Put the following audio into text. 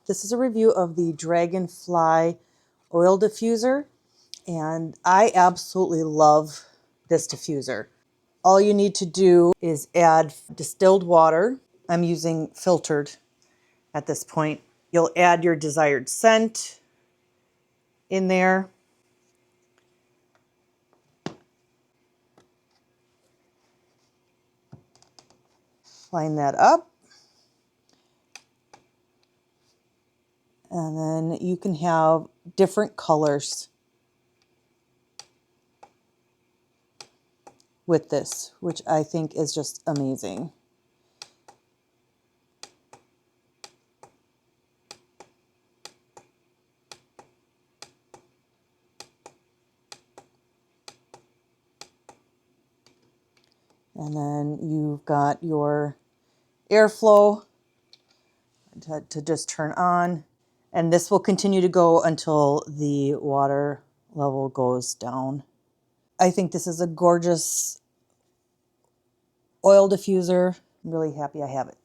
This is a review of the Dragonfly oil diffuser, and I absolutely love this diffuser. All you need to do is add distilled water. I'm using filtered at this point. You'll add your desired scent in there. Line that up. And then you can have different colors with this, which I think is just amazing. And then you've got your airflow to just turn on. And this will continue to go until the water level goes down. I think this is a gorgeous oil diffuser. I'm really happy I have it.